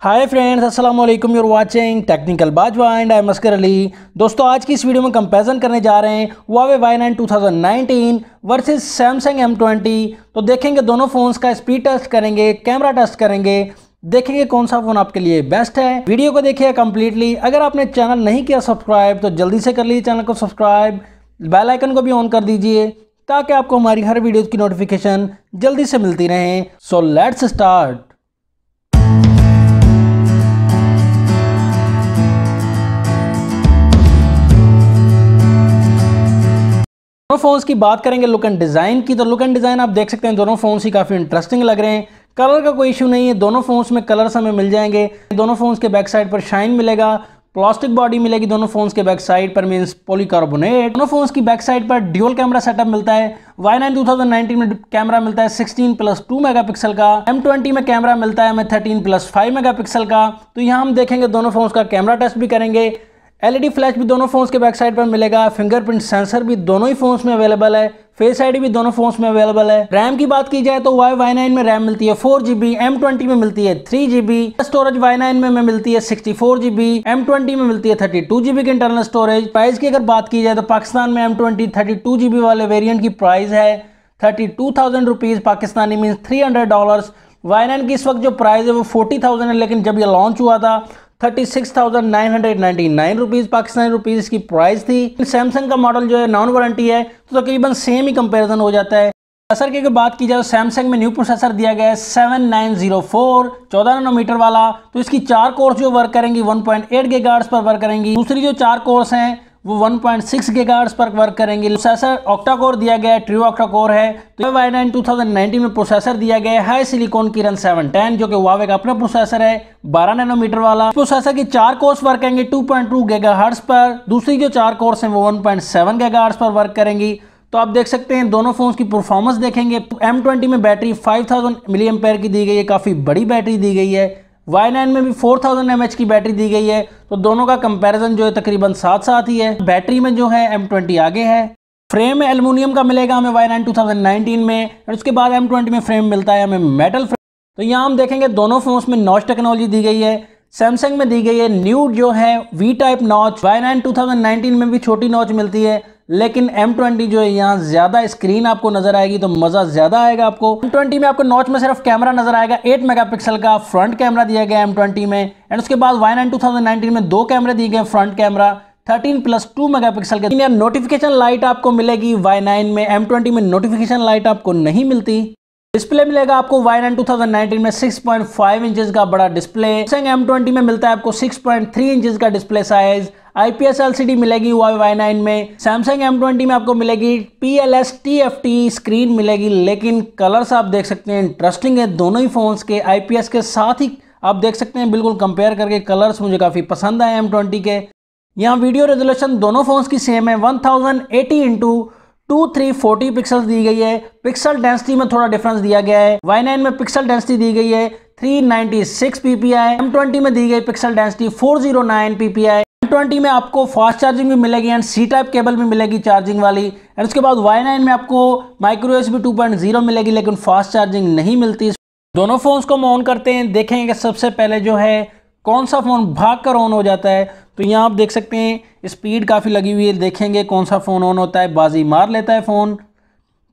हाय friends, अस्सलाम वालेकुम। You're watching Technical Bajwa and I मस्कर अली। दोस्तों, आज की इस वीडियो में कंपैरिजन करने जा रहे हैं Huawei Y9 2019 versus Samsung M20। तो देखेंगे दोनों फ़ोन्स का स्पीड टेस्ट करेंगे, कैमरा टेस्ट करेंगे, देखेंगे कौन सा फ़ोन आपके लिए बेस्ट है। वीडियो को देखिए कंप्लीटली। अगर आपने चैनल नहीं किया सब्सक्राइब तो जल्दी से कर लीजिए चैनल को सब्सक्राइब, बेल आइकन को भी ऑन कर दीजिए ताकि आपको हमारी हर वीडियो की नोटिफिकेशन जल्दी से मिलती रहे। So let's start. दोनों फोन्स की बात करेंगे लुक एंड डिज़ाइन की, तो लुक एंड डिज़ाइन आप देख सकते हैं दोनों फोन्स ही काफ़ी इंटरेस्टिंग लग रहे हैं। कलर का कोई इशू नहीं है, दोनों फोन्स में कलर्स हमें मिल जाएंगे। दोनों फोन्स के बैक साइड पर शाइन मिलेगा, प्लास्टिक बॉडी मिलेगी दोनों फोन्स के बैक साइड पर, मींस पॉलीकार्बोनेट। दोनों फोन्स की बैक साइड पर ड्यूल कैमरा सेटअप मिलता है। Y9 2019 में कैमरा मिलता है 16+2 मेगापिक्सल का। M20 में कैमरा मिलता है हमें 13+5 मेगापिक्सल का। तो यहाँ हम देखेंगे दोनों फोन्स का कैमरा टेस्ट भी करेंगे। LED फ्लैश भी दोनों फोन्स के बैक साइड पर मिलेगा। फिंगरप्रिंट सेंसर भी दोनों ही फोन्स में अवेलेबल है। फेस आईडी भी दोनों फोन्स में अवेलेबल है। रैम की बात की जाए तो Y9 में रैम मिलती है 4GB, M20 में मिलती है 3GB। स्टोरेज Y9 में मिलती है 64GB, M20 में मिलती है 32GB की इंटरनल स्टोरेज। प्राइस की अगर बात की जाए तो पाकिस्तान में M20 32GB वाले वेरियंट की प्राइस है 32,000 रुपीज़ पाकिस्तानी, मीन $300। Y9 की इस वक्त जो प्राइस है वो 40,000 है, लेकिन जब ये लॉन्च हुआ था 36,999 रुपीज़ पाकिस्तानी रुपीज़ इसकी प्राइस थी। सैमसंग का मॉडल जो है नॉन वारंटी है तो तकरीबन सेम ही कंपैरिजन हो जाता है। प्रोसेसर की अगर बात की जाए तो सैमसंग में न्यू प्रोसेसर दिया गया है 7904 14 नैनोमीटर वाला। तो इसकी 4 कोर्स जो वर्क करेंगी 1.8 गीगाहर्ट्ज़ पर वर्क करेंगी। दूसरी जो 4 कोर्स हैं वो 1.6 गीगाहर्ट्ज़ पर वर्क करेंगे। प्रोसेसर ऑक्टा कोर दिया गया है, ट्रू ऑक्टा कोर है। तो Y9 2019 में प्रोसेसर दिया गया है हाई सिलिकॉन किरण 710, जो कि Huawei का अपना प्रोसेसर है 12 नैनोमीटर वाला। प्रोसेसर की 4 कोर्स वर्क करेंगे 2.2 गीगाहर्ट्ज़ पर। दूसरी जो 4 कोर्स हैं वो 1.7 गीगाहर्ट्ज़ पर वर्क करेंगी। तो आप देख सकते हैं दोनों फोन्स की परफॉर्मेंस देखेंगे। M20 में बैटरी 5000 मिली एम्पेयर की दी गई है, काफ़ी बड़ी बैटरी दी गई है। Y9 में भी 4000 mAh की बैटरी दी गई है। तो दोनों का कंपैरिजन जो है तकरीबन साथ साथ ही है। बैटरी में जो है M20 आगे है। फ्रेम एल्युमिनियम का मिलेगा हमें Y9 2019 में, और उसके बाद M20 में फ्रेम मिलता है हमें मेटल फ्रेम। तो यहाँ हम देखेंगे दोनों फोन्स में नॉच टेक्नोलॉजी दी गई है। सैमसंग में दी गई है न्यू जो है V टाइप नॉच। Y9 2019 में भी छोटी नॉच मिलती है, लेकिन M20 जो है यहाँ ज्यादा स्क्रीन आपको नजर आएगी तो मजा ज्यादा आएगा आपको। M20 में आपको नॉच में सिर्फ कैमरा नजर आएगा 8 मेगापिक्सल का फ्रंट कैमरा दिया गया M20 में। एंड उसके बाद Y9 2019 में 2 कैमरे दिए गए फ्रंट कैमरा 13+2 मेगापिक्सल के। नोटिफिकेशन लाइट आपको मिलेगी Y9 में, M20 में नोटिफिकेशन लाइट आपको नहीं मिलती। डिस्प्ले मिलेगा आपको Y9 2019 में 6.5 इंचेस का बड़ा डिस्प्ले। M20 में मिलता है आपको 6.3 इंचेस का डिस्प्ले साइज। IPS LCD मिलेगी Y9 में। Samsung M20 में आपको मिलेगी PLS TFT स्क्रीन मिलेगी, लेकिन कलर्स आप देख सकते हैं इंटरेस्टिंग है दोनों ही फोन्स के। IPS के साथ ही आप देख सकते हैं बिल्कुल कंपेयर करके कलर्स मुझे काफ़ी पसंद आए M20 के। यहाँ वीडियो रेजोल्यूशन दोनों फोन्स की सेम है 1080 इंटू 2340 पिक्सल दी गई है। पिक्सल डेंसिटी में थोड़ा डिफरेंस दिया गया है। Y9 में पिक्सल डेंसिटी दी गई है 396 ppi। M20 में दी गई पिक्सल डेंसिटी 409 ppi। M20 में आपको फास्ट चार्जिंग भी मिलेगी एंड C टाइप केबल भी मिलेगी चार्जिंग वाली। एंड उसके बाद Y9 में आपको माइक्रो USB 2.0 मिलेगी, लेकिन फास्ट चार्जिंग नहीं मिलती। दोनों फोन्स को हम ऑन करते हैं, देखेंगे कि सबसे पहले जो है कौन सा फ़ोन भाग कर ऑन हो जाता है। तो यहाँ आप देख सकते हैं स्पीड काफ़ी लगी हुई है, देखेंगे कौन सा फ़ोन ऑन होता है, बाजी मार लेता है फ़ोन।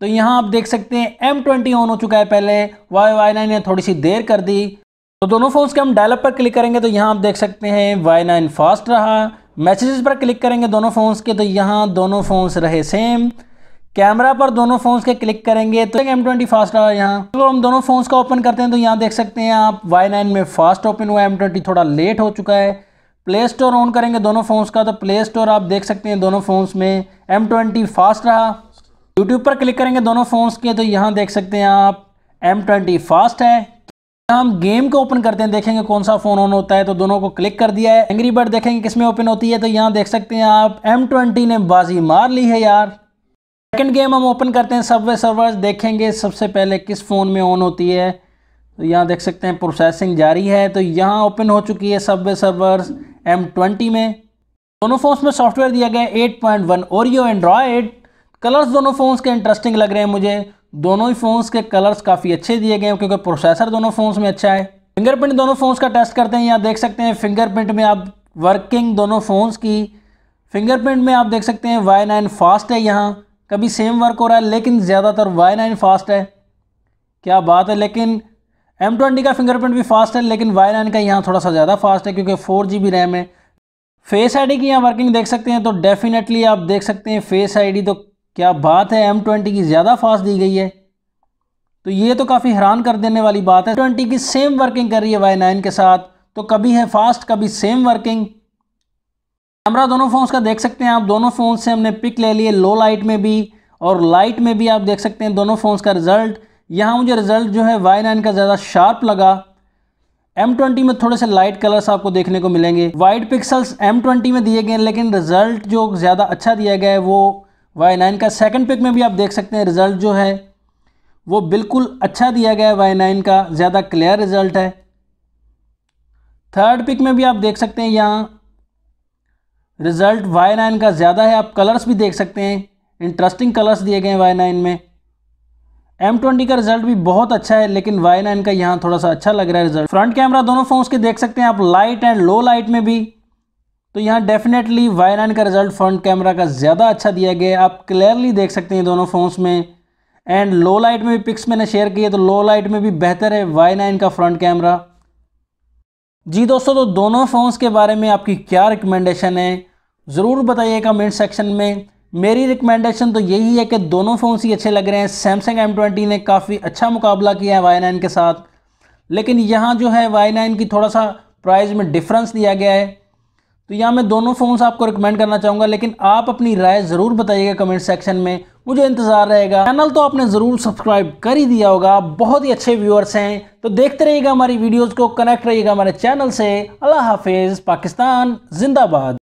तो यहाँ आप देख सकते हैं M20 ऑन हो चुका है पहले, Y9 ने थोड़ी सी देर कर दी। तो दोनों फोन्स के हम डायलअप पर क्लिक करेंगे तो यहाँ आप देख सकते हैं Y9 फास्ट रहा। मैसेजेस पर क्लिक करेंगे दोनों फोन्स के तो यहाँ दोनों फोन्स रहे सेम। कैमरा पर दोनों फोन्स के क्लिक करेंगे तो M20 फास्ट रहा। यहाँ तो हम दोनों फोन्स का ओपन करते हैं तो यहाँ देख सकते हैं आप Y9 में फास्ट ओपन हुआ, M20 थोड़ा लेट हो चुका है। प्ले स्टोर ऑन करेंगे दोनों फोन्स का तो प्ले स्टोर आप देख सकते हैं दोनों फोन्स में M20 फास्ट रहा। यूट्यूब पर क्लिक करेंगे दोनों फोन्स के तो यहाँ देख सकते हैं आप M20 फास्ट है। हम गेम को ओपन करते हैं, देखेंगे कौन सा फोन ऑन होता है तो दोनों को क्लिक कर दिया है। एंग्री बर्ड देखेंगे किसमें ओपन होती है तो यहाँ देख सकते हैं आप M20 ने बाजी मार ली है यार। सेकंड गेम हम ओपन करते हैं सबवे सर्वर्स, देखेंगे सबसे पहले किस फ़ोन में ऑन होती है। तो यहाँ देख सकते हैं प्रोसेसिंग जारी है तो यहाँ ओपन हो चुकी है सबवे सर्वर्स M20 में। दोनों फोन्स में सॉफ्टवेयर दिया गया है 8.1 ओरियो एंड्रॉयड। कलर्स दोनों फोन्स के इंटरेस्टिंग लग रहे हैं मुझे। दोनों ही फोन्स के कलर्स काफ़ी अच्छे दिए गए हैं क्योंकि प्रोसेसर दोनों फोन्स में अच्छा है। फिंगरप्रिंट दोनों फ़ोन्स का टेस्ट करते हैं। यहाँ देख सकते हैं फिंगरप्रिंट में आप वर्किंग दोनों फ़ोन्स की, फिंगरप्रिंट में आप देख सकते हैं Y9 फास्ट है, यहाँ कभी सेम वर्क हो रहा है लेकिन ज़्यादातर Y9 फास्ट है, क्या बात है। लेकिन M20 का फिंगरप्रिंट भी फास्ट है लेकिन Y9 का यहाँ थोड़ा सा ज़्यादा फास्ट है क्योंकि 4GB रैम है। फेस आईडी की यहाँ वर्किंग देख सकते हैं तो डेफिनेटली आप देख सकते हैं फेस आईडी तो क्या बात है, M20 की ज़्यादा फास्ट दी गई है। तो ये तो काफ़ी हैरान कर देने वाली बात है। M20 की सेम वर्किंग कर रही है Y9 के साथ, तो कभी है फास्ट कभी सेम वर्किंग। कैमरा दोनों फ़ोन्स का देख सकते हैं आप, दोनों फ़ोन से हमने पिक ले लिए, लो लाइट में भी और लाइट में भी आप देख सकते हैं दोनों फ़ोन्स का रिज़ल्ट। यहाँ मुझे रिज़ल्ट जो है Y9 का ज़्यादा शार्प लगा, M20 में थोड़े से लाइट कलर्स आपको देखने को मिलेंगे। वाइड पिक्सल्स M20 में दिए गए लेकिन रिज़ल्ट जो ज़्यादा अच्छा दिया गया है वो Y9 का। सेकंड पिक में भी आप देख सकते हैं रिज़ल्ट जो है वो बिल्कुल अच्छा दिया गया है, Y9 का ज़्यादा क्लियर रिज़ल्ट है। थर्ड पिक में भी आप देख सकते हैं यहाँ रिज़ल्ट Y9 का ज़्यादा है। आप कलर्स भी देख सकते हैं, इंटरेस्टिंग कलर्स दिए गए हैं Y9 में। M20 का रिज़ल्ट भी बहुत अच्छा है लेकिन Y9 का यहाँ थोड़ा सा अच्छा लग रहा है रिज़ल्ट। फ्रंट कैमरा दोनों फ़ोन्स के देख सकते हैं आप, लाइट एंड लो लाइट में भी, तो यहाँ डेफिनेटली Y9 का रिज़ल्ट फ्रंट कैमरा का ज़्यादा अच्छा दिया गया है। आप क्लियरली देख सकते हैं दोनों फ़ोन्स में। एंड लो लाइट में भी पिक्स मैंने शेयर किए तो लो लाइट में भी बेहतर है Y9 का फ्रंट कैमरा। जी दोस्तों, तो दोनों फ़ोन्स के बारे में आपकी क्या रिकमेंडेशन है ज़रूर बताइए कमेंट सेक्शन में। मेरी रिकमेंडेशन तो यही है कि दोनों फ़ोन्स ही अच्छे लग रहे हैं। सैमसंग M20 ने काफ़ी अच्छा मुकाबला किया है Y9 के साथ, लेकिन यहाँ जो है Y9 की थोड़ा सा प्राइस में डिफरेंस दिया गया है, तो यहाँ मैं दोनों फ़ोन्स आपको रिकमेंड करना चाहूँगा। लेकिन आप अपनी राय ज़रूर बताइएगा कमेंट सेक्शन में, मुझे इंतज़ार रहेगा। चैनल तो आपने ज़रूर सब्सक्राइब कर ही दिया होगा, बहुत ही अच्छे व्यूअर्स हैं, तो देखते रहिएगा हमारी वीडियोज़ को, कनेक्ट रहिएगा हमारे चैनल से। अल्लाह हाफिज़, पाकिस्तान जिंदाबाद।